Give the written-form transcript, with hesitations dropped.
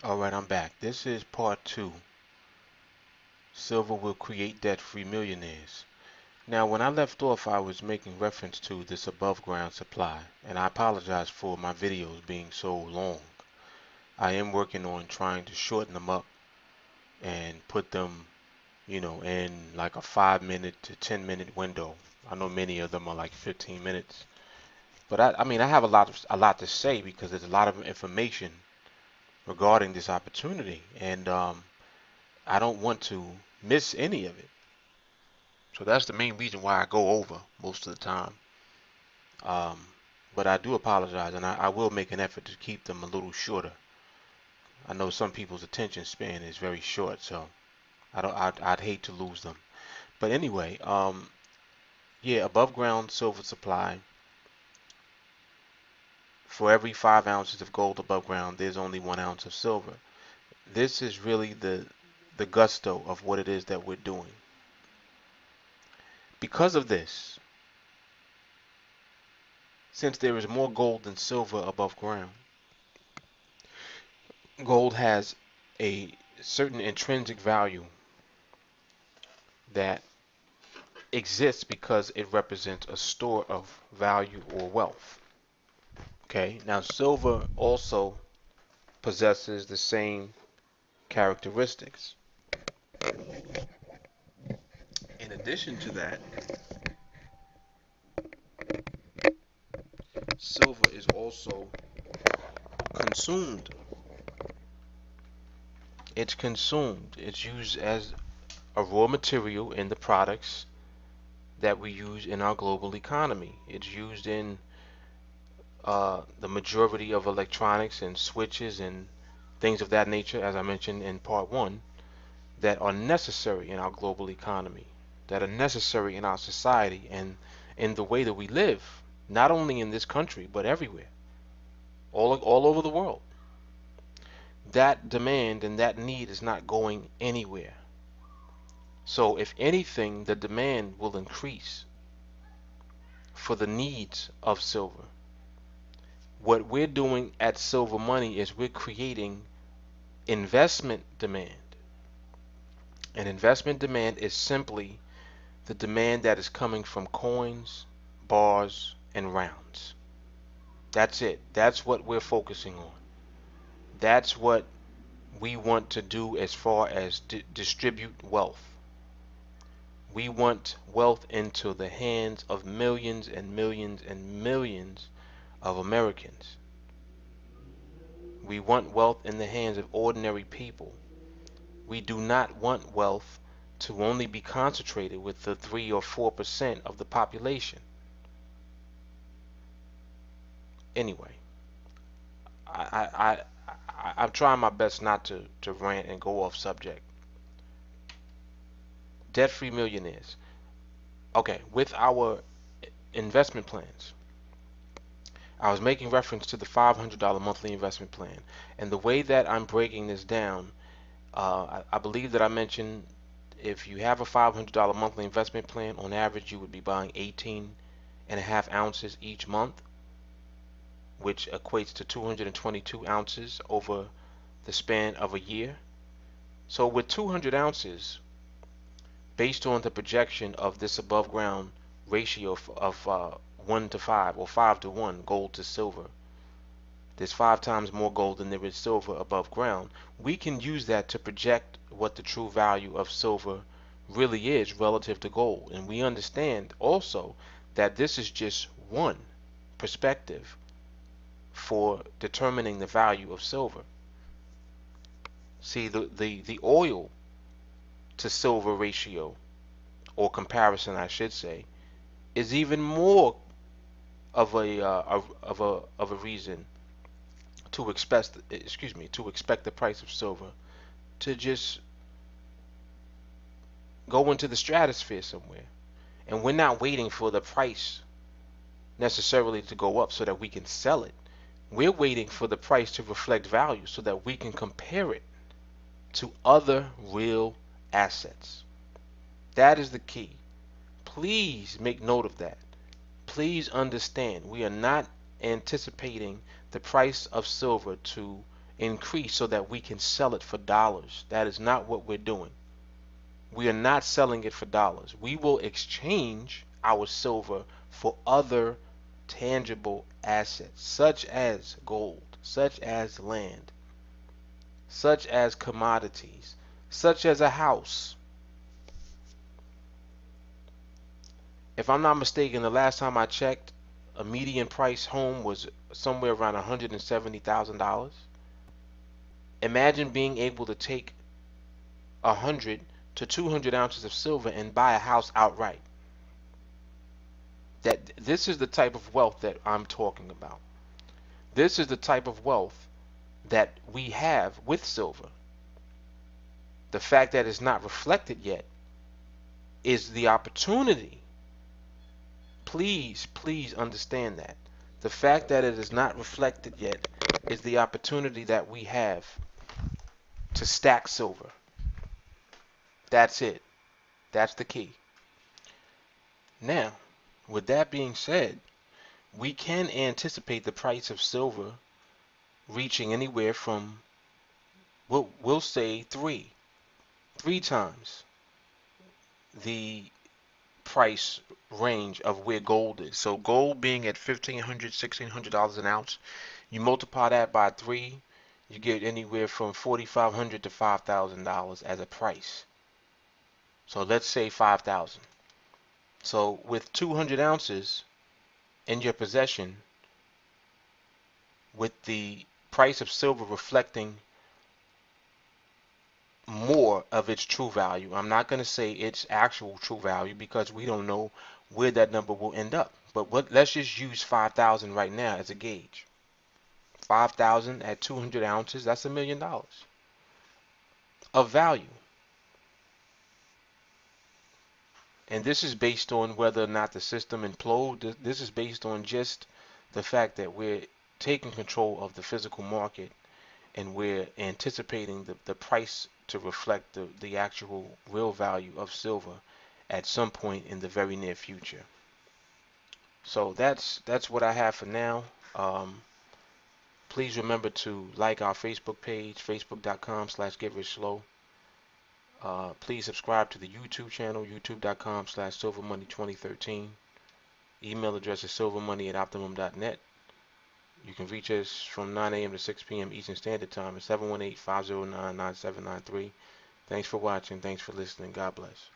Alright, I'm back. This is part 2. Silver will create debt-free millionaires. Now, when I left off, I was making reference to this above ground supply, and I apologize for my videos being so long. I am working on trying to shorten them up and put them, in like a 5 minute to 10 minute window. I know many of them are like 15 minutes. But I have a lot to say because there's a lot of information regarding this opportunity, and I don't want to miss any of it. So that's the main reason why I go over most of the time. Um, but I do apologize, and I will make an effort to keep them a little shorter. I know some people's attention span is very short, so I'd hate to lose them. But anyway, yeah, above ground silver supply. For every 5 ounces of gold above ground, there's only 1 ounce of silver. This is really the gusto of what it is that we're doing. Because of this, since there is more gold than silver above ground, gold has a certain intrinsic value that exists because it represents a store of value or wealth. Okay, now silver also possesses the same characteristics. In addition to that, silver is also consumed. It's consumed. It's used as a raw material in the products that we use in our global economy. It's used in the majority of electronics and switches and things of that nature, as I mentioned in part 1, that are necessary in our global economy, that are necessary in our society and in the way that we live, not only in this country, but everywhere, all over the world. That demand and that need is not going anywhere. So if anything, the demand will increase for the needs of silver. What we're doing at Silver Money is we're creating investment demand. And investment demand is simply the demand that is coming from coins, bars, and rounds. That's it. That's what we're focusing on. That's what we want to do as far as distribute wealth. We want wealth into the hands of millions and millions and millions of Americans. We want wealth in the hands of ordinary people. We do not want wealth to only be concentrated with the 3 or 4% of the population. Anyway, I'm trying my best not to rant and go off subject. Debt-free millionaires. Okay, with our investment plans, I was making reference to the $500 monthly investment plan, and the way that I'm breaking this down, I believe that I mentioned if you have a $500 monthly investment plan, on average you would be buying 18.5 ounces each month, which equates to 222 ounces over the span of a year. So with 200 ounces, based on the projection of this above ground ratio of 1 to 5 or 5 to 1 gold to silver, there's 5 times more gold than there is silver above ground. We can use that to project what the true value of silver really is relative to gold. And we understand also that this is just one perspective for determining the value of silver. See, the oil to silver ratio, or comparison I should say, is even more of a reason to expect the price of silver to just go into the stratosphere somewhere. And we're not waiting for the price necessarily to go up so that we can sell it. We're waiting for the price to reflect value so that we can compare it to other real assets. That is the key. Please make note of that. Please understand, we are not anticipating the price of silver to increase so that we can sell it for dollars. That is not what we're doing. We are not selling it for dollars. We will exchange our silver for other tangible assets, such as gold, such as land, such as commodities, such as a house. If I'm not mistaken, the last time I checked, a median price home was somewhere around $170,000. Imagine being able to take 100 to 200 ounces of silver and buy a house outright. This is the type of wealth that I'm talking about. This is the type of wealth that we have with silver. The fact that it's not reflected yet is the opportunity. Please, please understand that. The fact that it is not reflected yet is the opportunity that we have to stack silver. That's it. That's the key. Now, with that being said, we can anticipate the price of silver reaching anywhere from, we'll say three times the price range of where gold is. So gold being at $1,500, $1,600 an ounce, you multiply that by 3, you get anywhere from $4,500 to $5,000 as a price. So let's say 5,000. So with 200 ounces in your possession, with the price of silver reflecting more of its true value. I'm not going to say its actual true value because we don't know where that number will end up. But let's just use 5,000 right now as a gauge. 5,000 at 200 ounces, that's $1 million of value. And this is based on whether or not the system implodes. This is based on just the fact that we're taking control of the physical market and we're anticipating the price to reflect the actual real value of silver at some point in the very near future. So that's what I have for now. Please remember to like our Facebook page, facebook.com/GetRichSlow. Please subscribe to the YouTube channel, youtube.com/silvermoney2013. Email address is silvermoney@optimum.net. You can reach us from 9 a.m. to 6 p.m. Eastern Standard Time at 718-509-9793. Thanks for watching. Thanks for listening. God bless.